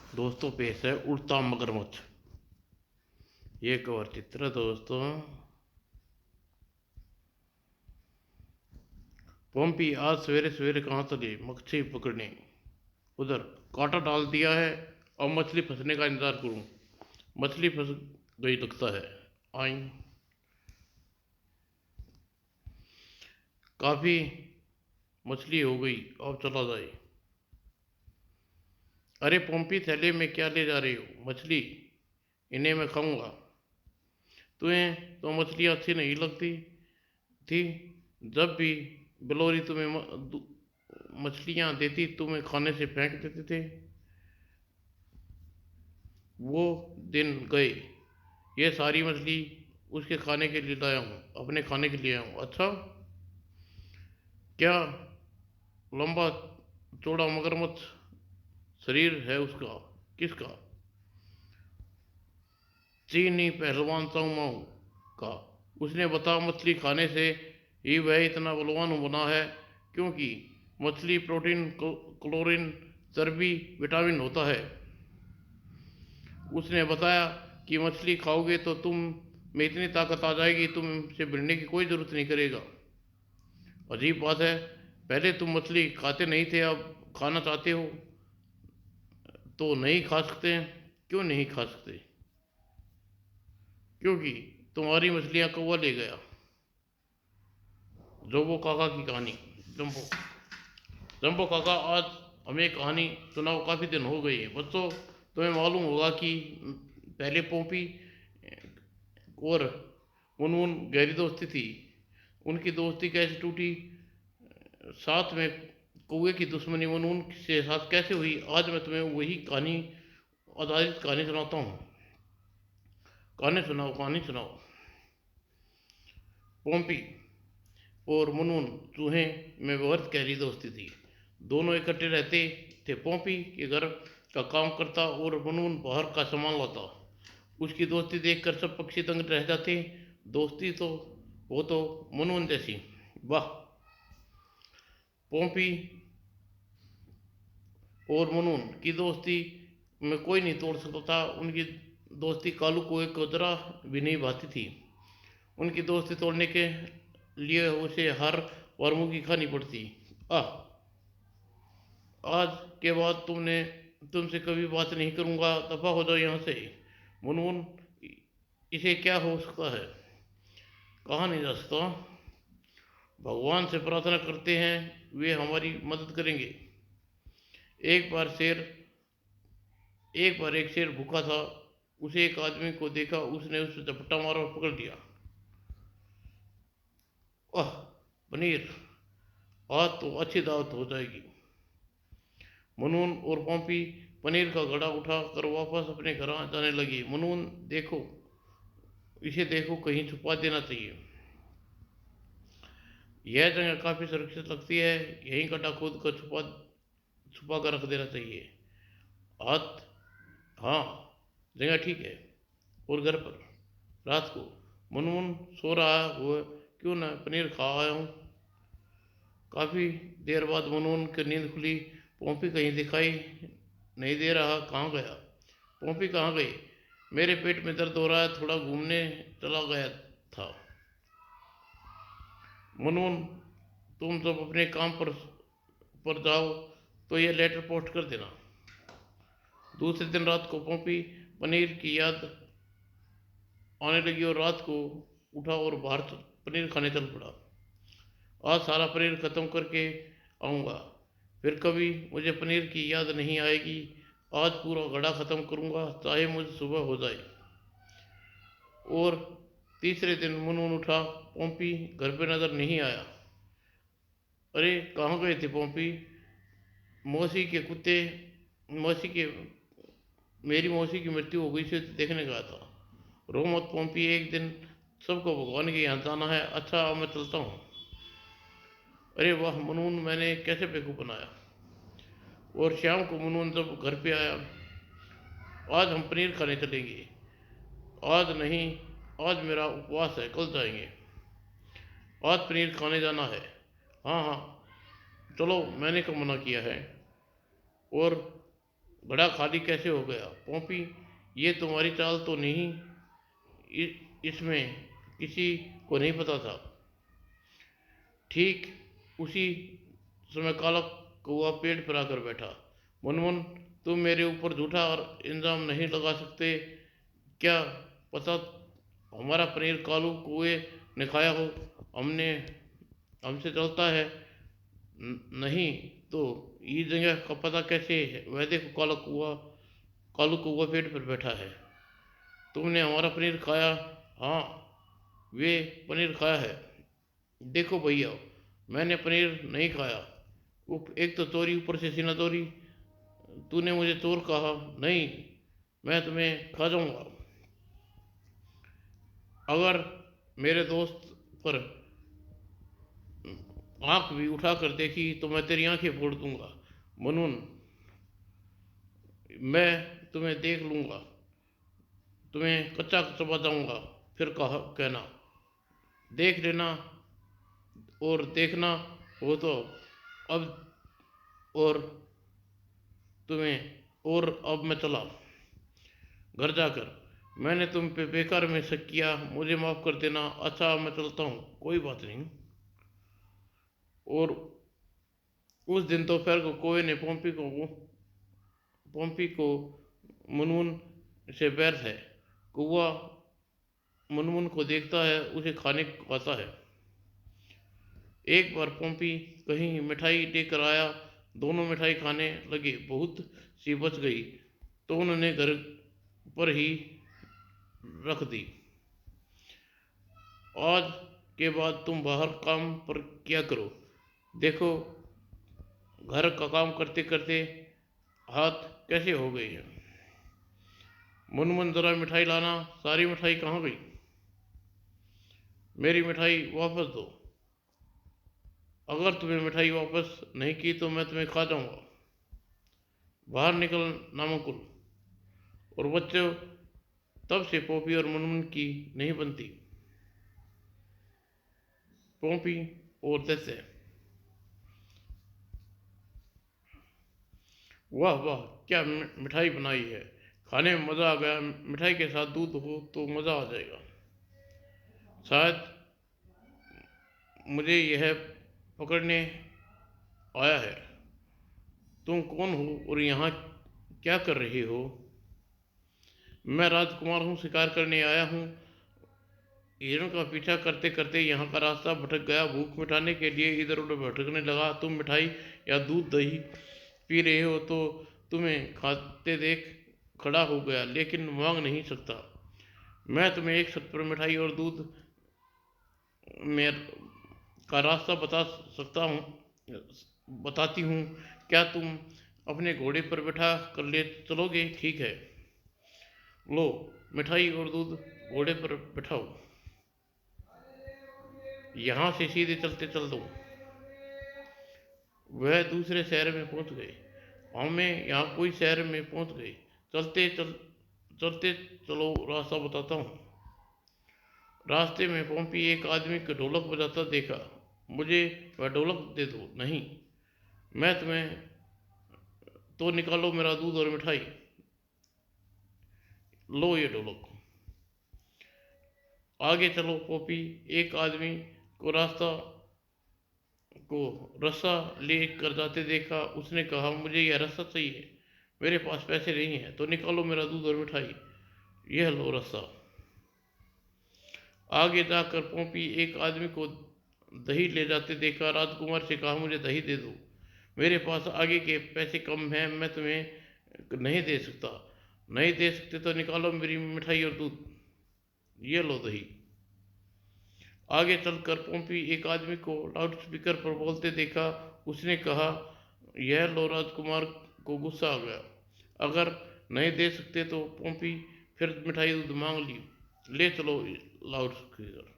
दोस्तों पेश है उड़ता मगरमच्छ। ये कवर चित्र है दोस्तों। पोम्पी आज सवेरे सवेरे कहाँ चले मच्छी पकड़ने। उधर कांटा डाल दिया है। अब मछली फंसने का इंतजार करूं। मछली फंस गई लगता है। आई काफी मछली हो गई। अब चला जाए। अरे पोम्पी थैले में क्या ले जा रही हो। मछली इन्हें मैं खाऊंगा। तुम्हें तो मछलियाँ अच्छी नहीं लगती थी। जब भी बिलोरी तुम्हें मछलियाँ देती तुम्हें खाने से फेंक देते थे। वो दिन गए। ये सारी मछली उसके खाने के लिए लाया हूँ। अपने खाने के लिए आया हूँ। अच्छा क्या लंबा चौड़ा मगरमच्छ शरीर है उसका। किसका। चीनी पहलवान चाऊ माऊ का। उसने बताया मछली खाने से ही वह इतना बलवान बना है। क्योंकि मछली प्रोटीन क्लोरीन चर्बी विटामिन होता है। उसने बताया कि मछली खाओगे तो तुम में इतनी ताकत आ जाएगी तुमसे भिड़ने की कोई ज़रूरत नहीं करेगा। अजीब बात है। पहले तुम मछली खाते नहीं थे अब खाना चाहते हो। तो नहीं खा सकते हैं। क्यों नहीं खा सकते। क्योंकि तुम्हारी मछलियाँ कौवा ले गया। जोबो काका की कहानी। जम्बो जम्बो काका आज हमें एक कहानी सुनाओ। काफ़ी दिन हो गए हैं बच्चों। तुम्हें मालूम होगा कि पहले पोपी और उन गहरी दोस्ती थी। उनकी दोस्ती कैसे टूटी। साथ में कौए की दुश्मनी उन से साथ कैसे हुई। आज मैं तुम्हें वही कहानी आधारित कहानी सुनाता हूँ। कहानी सुनाओ कहानी सुनाओ। पोम्पी और मुनमुन चूहे में बहुत गहरी दोस्ती थी। दोनों इकट्ठे रहते थे। पोम्पी के घर का काम करता और मुनमुन बाहर का सामान लाता। उसकी दोस्ती देखकर सब पक्षी दंग रह जाते। दोस्ती तो वो तो मुनमुन जैसी। वाह। पोम्पी और मुनमुन की दोस्ती में कोई नहीं तोड़ सकता था। उनकी दोस्ती कालू को एक जरा भी नहीं भाती थी। उनकी दोस्ती तोड़ने के लिए उसे हर बार मुंह खानी पड़ती। आह आज के बाद तुमसे कभी बात नहीं करूँगा। दफ़ा हो जाओ यहाँ से। मुनमुन इसे क्या हो सकता है। कहा नहीं जा सकता। भगवान से प्रार्थना करते हैं वे हमारी मदद करेंगे। एक बार शेर एक शेर भूखा था। उसे एक आदमी को देखा। उसने उसे झपट्टा मारा और पकड़ लिया। आह पनीर। आज तो अच्छी दावत हो जाएगी। मुनमुन और पॉम्पी पनीर का घड़ा उठा कर वापस अपने घर जाने लगी। मुनमुन देखो इसे देखो कहीं छुपा देना चाहिए। यह जगह काफ़ी सुरक्षित लगती है। यहीं गड्ढा खोद कर छुपा छुपा कर रख देना चाहिए। आज हाँ जगह ठीक है। और घर पर रात को मुनमुन सो रहा हुआ क्यों ना पनीर खा आया हूँ। काफ़ी देर बाद मुनमुन की नींद खुली। पॉम्पी कहीं दिखाई नहीं दे रहा। कहाँ गया। पॉम्पी कहाँ गई। मेरे पेट में दर्द हो रहा है थोड़ा घूमने चला गया था। मुनमुन तुम जब अपने काम पर जाओ तो ये लेटर पोस्ट कर देना। दूसरे दिन रात को पॉम्पी पनीर की याद आने लगी और रात को उठा और बाहर पनीर खाने चल पड़ा। आज सारा पनीर ख़त्म करके आऊँगा। फिर कभी मुझे पनीर की याद नहीं आएगी। आज पूरा घड़ा ख़त्म करूँगा चाहे मुझे सुबह हो जाए। और तीसरे दिन मुनमुन उठा। पॉम्पी घर पे नज़र नहीं आया। अरे कहाँ गए थे पॉम्पी। मौसी के कुत्ते मौसी के मेरी मौसी की मृत्यु हो गई थी देखने गया था। रो मत पॉम्पी एक दिन सबको भगवान के यहाँ जाना है। अच्छा अब मैं चलता हूँ। अरे वाह मुनमुन मैंने कैसे बेवकूफ़ बनाया। और शाम को मुनमुन जब घर पे आया। आज हम पनीर खाने चलेंगे। आज नहीं आज मेरा उपवास है कल जाएंगे। आज पनीर खाने जाना है। हाँ हाँ चलो मैंने कब मना किया है। और घड़ा खाली कैसे हो गया? पोंपी, ये तुम्हारी चाल तो नहीं, इसमें किसी को नहीं पता था। ठीक उसी समय काला कौआ पेड़ पर आकर बैठा। मुनमुन, तुम मेरे ऊपर झूठा और इल्जाम नहीं लगा सकते। क्या पता हमारा पनीर कालू कौए ने खाया हो। हमने हमसे चलता है नहीं तो ये जगह का पता कैसे है? वह देखो, कालू कौआ पेड़ पर बैठा है। तुमने हमारा पनीर खाया? हाँ, वे पनीर खाया है। देखो भैया, मैंने पनीर नहीं खाया। एक तो चोरी, ऊपर से सीना चोरी। तूने मुझे चोर कहा। नहीं, मैं तुम्हें खा जाऊंगा। अगर मेरे दोस्त पर आंख भी उठा कर देखी तो मैं तेरी आंखें फोड़ दूंगा। मुनमुन, मैं तुम्हें देख लूंगा, तुम्हें कच्चा चबा जाऊंगा, फिर कहना। देख लेना और देखना हो तो अब, और अब मैं चला घर जाकर। मैंने तुम पे बेकार में शक किया, मुझे माफ़ कर देना। अच्छा, मैं चलता हूँ, कोई बात नहीं। और उस दिन दोपहर को कोए ने पोम्पी को मुनमुन से बैर है। कौआ मुनमुन को देखता है, उसे खाने को आता है। एक बार पोम्पी कहीं मिठाई लेकर आया। दोनों मिठाई खाने लगे। बहुत सी बच गई तो उन्होंने घर पर ही रख दी। आज के बाद तुम बाहर काम पर क्या करो। देखो, घर का काम करते करते हाथ कैसे हो गए हैं। मुनमुन, जरा मिठाई लाना। सारी मिठाई कहाँ गई? मेरी मिठाई वापस दो। अगर तुम्हें मिठाई वापस नहीं की तो मैं तुम्हें खा जाऊंगा। बाहर निकल नामुकुल। और बच्चों, तब से पोपी और मुनमुन की नहीं बनती। पोपी और जैसे, वाह वाह, क्या मिठाई बनाई है। खाने में मज़ा आ गया। मिठाई के साथ दूध हो तो मज़ा आ जाएगा। शायद मुझे यह पकड़ने आया है। तुम कौन हो और यहाँ क्या कर रही हो? मैं राजकुमार हूँ, शिकार करने आया हूँ। हिरण का पीछा करते करते यहाँ का रास्ता भटक गया। भूख मिटाने के लिए इधर उधर भटकने लगा। तुम मिठाई या दूध दही पी रहे हो तो तुम्हें खाते देख खड़ा हो गया, लेकिन मांग नहीं सकता। मैं तुम्हें एक शर्त पर मिठाई और दूध में का रास्ता बताती हूँ। क्या तुम अपने घोड़े पर बैठा कर ले चलोगे? ठीक है, लो मिठाई और दूध, घोड़े पर बैठाओ। यहाँ से सीधे चलते चल दो। वह दूसरे शहर में पहुंच गए। हमें यहाँ कोई शहर में पहुंच गए। चलते चलो, रास्ता बताता हूँ। रास्ते में पोम्पी एक आदमी को ढोलक बजाता देखा। मुझे वह ढोलक दे दो। नहीं, मैं तुम्हें तो निकालो मेरा दूध और मिठाई। लो ये ढोलक। आगे चलो पोपी। एक आदमी को रस्सा ले कर जाते देखा। उसने कहा, मुझे यह रस्सा चाहिए, मेरे पास पैसे नहीं है, तो निकालो मेरा दूध और मिठाई। यह लो रस्सा। आगे जाकर पोपी एक आदमी को दही ले जाते देखा। राजकुमार से कहा, मुझे दही दे दो, मेरे पास आगे के पैसे कम हैं, मैं तुम्हें नहीं दे सकता। नहीं दे सकते तो निकालो मेरी मिठाई और दूध। ये लो दही। आगे चलकर पोम्पी एक आदमी को लाउड स्पीकर पर बोलते देखा। उसने कहा, यह लो। राजकुमार को गुस्सा आ गया। अगर नहीं दे सकते तो पोम्पी फिर मिठाई दूध मांग ली। ले चलो लाउड स्पीकर।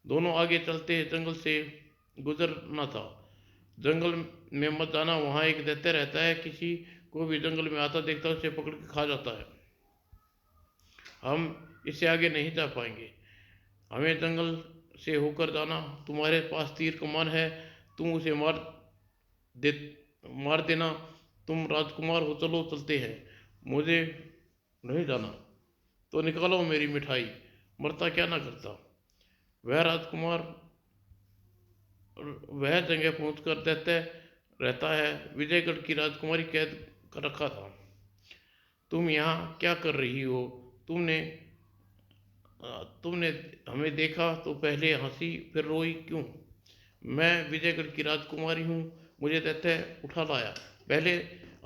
दोनों आगे चलते। जंगल से गुजरना था। जंगल में मत जाना, वहाँ एक दैत्य रहता है। किसी को भी जंगल में आता देखता है, उसे पकड़ के खा जाता है। हम इससे आगे नहीं जा पाएंगे। हमें जंगल से होकर जाना। तुम्हारे पास तीर कमान है, तुम उसे दे मार देना। तुम राजकुमार हो, चलो चलते हैं, मुझे नहीं जाना। तो निकालो मेरी मिठाई, मरता क्या ना करता। वह राजकुमार वह जगह पहुंचकर दैत्य रहता है विजयगढ़ की राजकुमारी कैद कर रखा था। तुम यहाँ क्या कर रही हो? तुमने तुमने हमें देखा तो पहले हंसी फिर रोई क्यों? मैं विजयगढ़ की राजकुमारी हूँ, मुझे दैत्य उठा लाया। पहले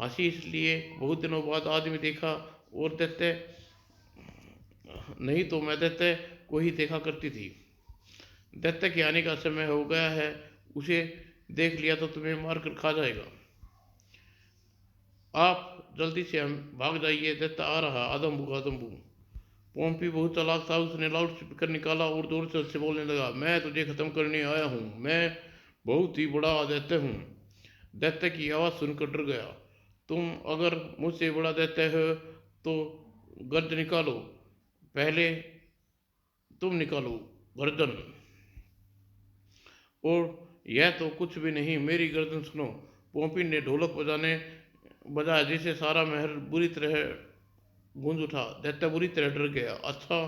हंसी इसलिए बहुत दिनों बाद आदमी देखा, और दैत्य नहीं तो मैं दैत्य को ही देखा करती थी। दैत्य के आने का समय हो गया है, उसे देख लिया तो तुम्हें मार कर खा जाएगा। आप जल्दी से हम भाग जाइए, दैत्य आ रहा, आदम्बू आदम्बू। पोम्पी बहुत चालाक था, उसने लाउड स्पीकर निकाला और जोर से उससे बोलने लगा, मैं तुझे खत्म करने आया हूँ, मैं बहुत ही बड़ा दैत्य हूँ। दैत्य की आवाज़ सुनकर डर गया। तुम अगर मुझसे बड़ा दैत्य हो तो गर्ज निकालो, पहले तुम निकालो गर्दन। और यह तो कुछ भी नहीं, मेरी गर्दन सुनो। पोम्पी ने ढोलक बजाया जिससे सारा महल बुरी तरह गूंज उठा। दैत्य बुरी तरह डर गया। अच्छा,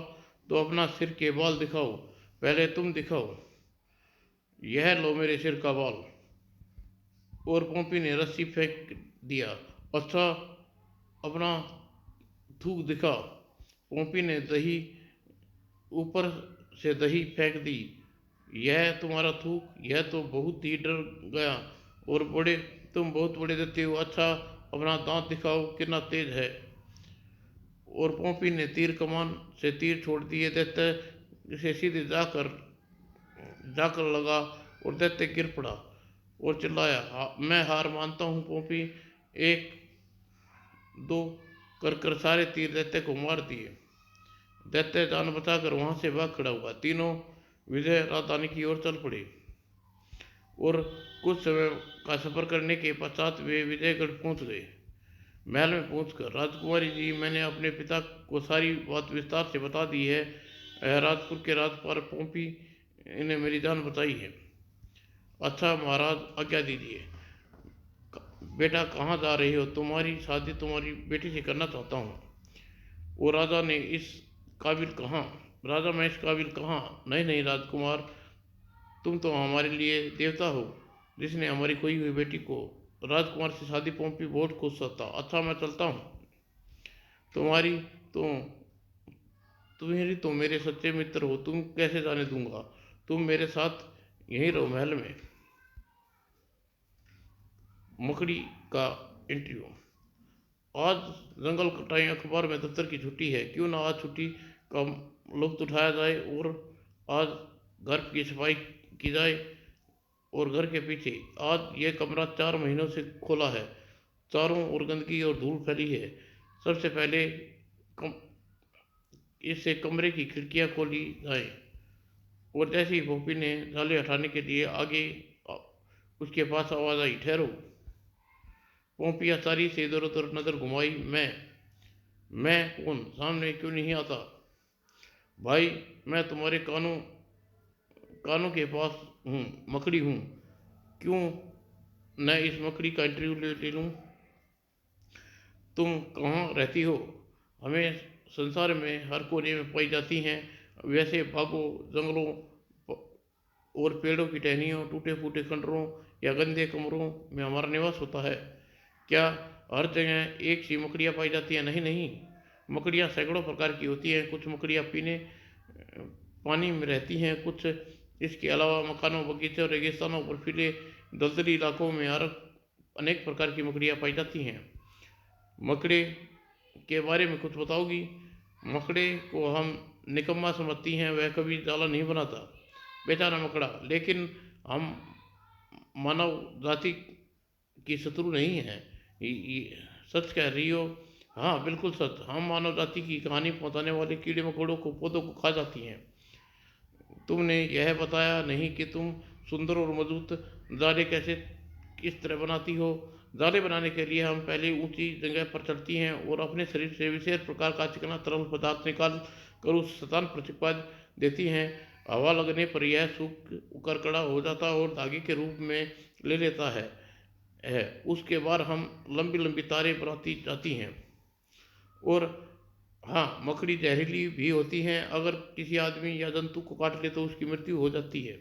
तो अपना सिर के बाल दिखाओ, पहले तुम दिखाओ। यह लो मेरे सिर का बाल। और पोम्पी ने रस्सी फेंक दिया। अच्छा, अपना थूक दिखा। पोम्पी ने दही ऊपर से दही फेंक दी। यह तुम्हारा थूक, यह तो बहुत ही डर गया। और तुम बहुत बड़े देते हो। अच्छा, अपना दांत दिखाओ, कितना तेज है। और पोम्पी ने तीर कमान से तीर छोड़ दिए। दैत्य से सीधे जाकर लगा और दैत्य गिर पड़ा और चिल्लाया, मैं हार मानता हूँ पोम्पी। एक दो कर सारे तीर दैत्य को मार दिए। दैत्य जान बचाकर वहां से भाग खड़ा हुआ। तीनों विजय राजधानी की ओर चल पड़े। और कुछ समय का सफर करने के पश्चात वे विजयगढ़ पहुंच गए। महल में पहुंचकर, राजकुमारी जी, मैंने अपने पिता को सारी बात विस्तार से बता दी है। राजपुर के राजपाल पोम्पी ने मेरी जान बचाई है। अच्छा महाराज, आज्ञा दीजिए। बेटा, कहाँ जा रही हो? तुम्हारी शादी तुम्हारी बेटी से करना चाहता हूँ। वो राजा ने इस काबिल कहाँ राजा मैं इस काबिल कहाँ? नहीं नहीं राजकुमार, तुम तो हमारे लिए देवता हो, जिसने हमारी खोई हुई बेटी को राजकुमार से शादी। पोम्पी बहुत खुश था। अच्छा, मैं चलता हूँ। तुम्हारी तो तुम्हारी तो मेरे सच्चे मित्र हो, तुम कैसे जाने दूंगा। तुम मेरे साथ यहीं रहो महल में। मकड़ी का इंटरव्यू। आज जंगल कटाई अखबार में दफ्तर की छुट्टी है, क्यों ना आज छुट्टी का लुत्फ उठाया जाए और आज घर की सफाई की जाए। और घर के पीछे आज ये कमरा 4 महीनों से खोला है, चारों ओर गंदगी और धूल फैली है। सबसे पहले कम, इससे कमरे की खिड़कियां खोली जाए। और जैसे ही भोपी ने जाले हटाने के लिए आगे उसके पास आवाज आई, ठहरो। पोंपी आचारी से इधर उधर नजर घुमाई। मैं कौन? सामने क्यों नहीं आता? भाई, मैं तुम्हारे कानों के पास हूँ, मकड़ी हूँ। क्यों न इस मकड़ी का इंटरव्यू ले लूँ? तुम कहाँ रहती हो? हमें संसार में हर कोने में पाई जाती हैं। वैसे भागो, जंगलों और पेड़ों की टहनियों, टूटे फूटे खंडरों या गंदे कमरों में हमारा निवास होता है। क्या हर जगह एक सी मकड़ियाँ पाई जाती हैं? नहीं नहीं, मकड़ियाँ सैकड़ों प्रकार की होती हैं। कुछ मकड़ियाँ पीने पानी में रहती हैं, कुछ इसके अलावा मकानों, बगीचों, रेगिस्तानों, बर्फीले दलदली इलाकों में हर अनेक प्रकार की मकड़ियाँ पाई जाती हैं। मकड़े के बारे में कुछ बताओगी? मकड़े को हम निकम्मा समझती हैं, वह कभी जाला नहीं बनाता, बेचारा मकड़ा। लेकिन हम मानव जाति की शत्रु नहीं है। सच कह रही हो? हाँ बिल्कुल सच। हम मानव जाति की कहानी पहुंचाने वाले कीड़े मकोड़ों को, पौधों को खा जाती हैं। तुमने यह बताया नहीं कि तुम सुंदर और मजबूत जाले कैसे किस तरह बनाती हो। जाले बनाने के लिए हम पहले ऊंची जगह पर चढ़ती हैं और अपने शरीर से विशेष प्रकार का चिकना तरल पदार्थ निकाल कर उस स्थान पर चिपका देती हैं। हवा लगने पर यह सूख कर कड़ा हो जाता और धागे के रूप में ले लेता है। है। उसके बाद हम लंबी लंबी तारें बनाती जाती हैं। और हाँ, मकड़ी जहरीली भी होती हैं, अगर किसी आदमी या जंतु को काट ले तो उसकी मृत्यु हो जाती है।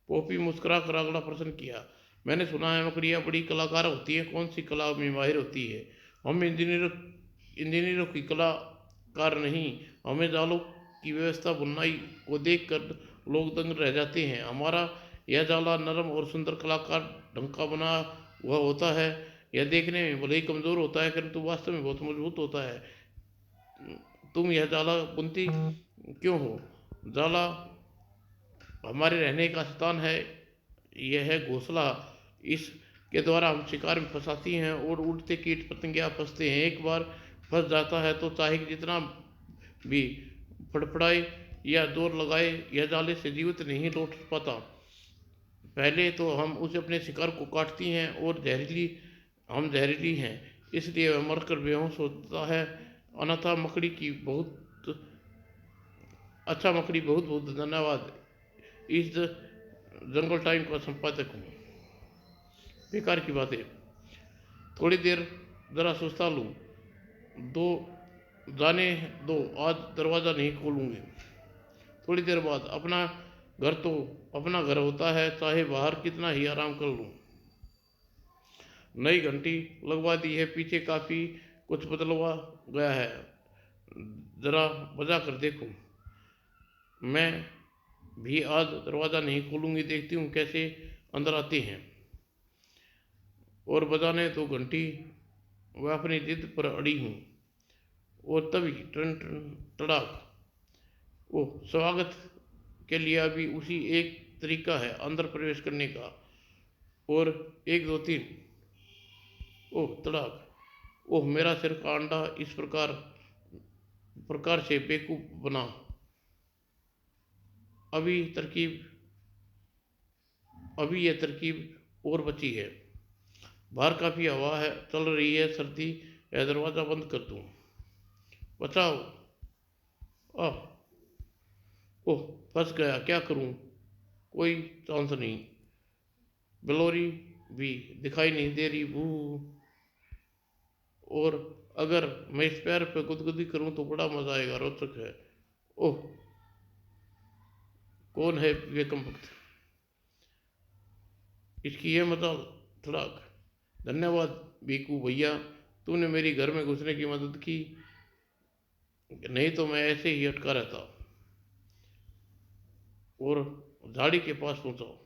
पोपी मुस्कुरा कर अगला प्रश्न किया, मैंने सुना है मकड़ियाँ बड़ी कलाकार होती हैं, कौन सी कला में माहिर होती है? हम इंजीनियरों की कलाकार नहीं, हमें जालों की व्यवस्था बुनाई को देख कर लोग दंग रह जाते हैं। हमारा यह जाला नरम और सुंदर कलाकार ढंग का बना हुआ होता है। यह देखने में भले ही कमज़ोर होता है, परंतु वास्तव में बहुत मजबूत होता है। तुम यह जाला बुनती क्यों हो? जाला हमारे रहने का स्थान है, यह है घोंसला। इसके द्वारा हम शिकार में फंसाती हैं और उड़ते कीट पतंगियाँ फंसते हैं। एक बार फंस जाता है तो चाहे जितना भी फड़फड़ाए या जोर लगाए, यह जाले से जीवित नहीं लौट पाता। पहले तो हम उसे अपने शिकार को काटती हैं और हम जहरीली हैं, इसलिए वह मरकर बेहोश होता है। अन्यथा मकड़ी बहुत बहुत धन्यवाद। इस जंगल टाइम का संपादक हूँ। बेकार की बातें। थोड़ी देर जरा सुस्ता लूँ, दो जाने दो, आज दरवाज़ा नहीं खोलूँगी। थोड़ी देर बाद घर तो अपना घर होता है, चाहे बाहर कितना ही आराम कर लूँ। नई घंटी लगवा दी है, पीछे काफ़ी कुछ बदलवा गया है, ज़रा बजा कर देखूँ। मैं भी आज दरवाज़ा नहीं खोलूँगी, देखती हूँ कैसे अंदर आते हैं। और बजाने दो घंटी, वह अपनी जिद पर अड़ी हूँ। और तभी टन टन तड़ाक। ओह, स्वागत के लिए अभी उसी एक तरीका है अंदर प्रवेश करने का। और 1 2 3। ओह तड़ाक। ओह, मेरा सिर का अंडा इस प्रकार से बेवकूफ़ बना। अभी यह तरकीब और बची है। बाहर काफ़ी हवा है, चल रही है सर्दी। यह दरवाज़ा बंद कर दूँ? बचाओ। आह, ओह, फंस गया, क्या करूँ? कोई चांस नहीं। बिलोरी भी दिखाई नहीं दे रही। भू। और अगर मैं इस पैर पे गुदगुदी करूँ तो बड़ा मज़ा आएगा, रोचक है। ओह, कौन है बेकम भक्त? इसकी ये मजाल थड़ाक। धन्यवाद बीकू भैया, तूने मेरी घर में घुसने की मदद की, नहीं तो मैं ऐसे ही अटका रहता। और झाड़ी के पास पहुंचा।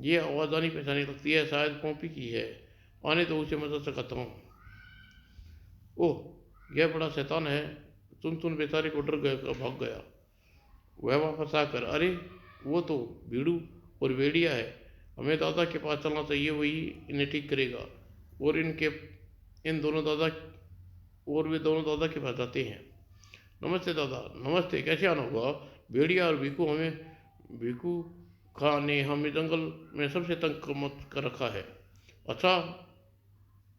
ये आवाज़ आनी पहचानी लगती है, शायद पॉपी की है। आने तो उसे मदद सकता हूँ। ओह, यह बड़ा शैतान है। सुन बेचारे को डर गया, भाग गया। वह वापस आकर, अरे वो तो भीड़ू और भेड़िया है, हमें दादा के पास चलना चाहिए, वही इन्हें ठीक करेगा। और इन दोनों दादा और वे दोनों दादा के पास जाते हैं। नमस्ते दादा। नमस्ते, कैसे आना हुआ? भेड़िया और भीकू खा ने हमें जंगल में सबसे तंग मत कर रखा है। अच्छा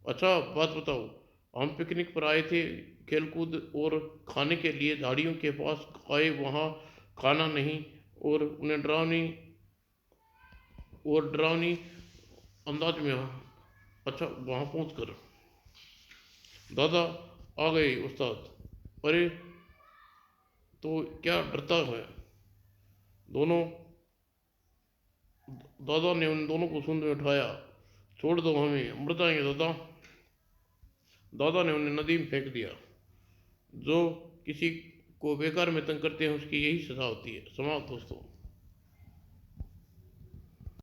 अच्छा, बात बताओ। हम पिकनिक पर आए थे, खेलकूद और खाने के लिए झाड़ियों के पास आए, वहाँ खाना नहीं। और उन्हें डरावनी अंदाज में, अच्छा वहाँ पहुँच कर दादा आ गए उस्ताद। अरे तो क्या डरता है? दोनों दादा ने उन दोनों को सूंड में उठाया। छोड़ दो, हमें मर जाएंगे दादा। दादा ने उन्हें नदी में फेंक दिया। जो किसी को बेकार में तंग करते हैं उसकी यही सजा होती है। समाप्त दोस्तों।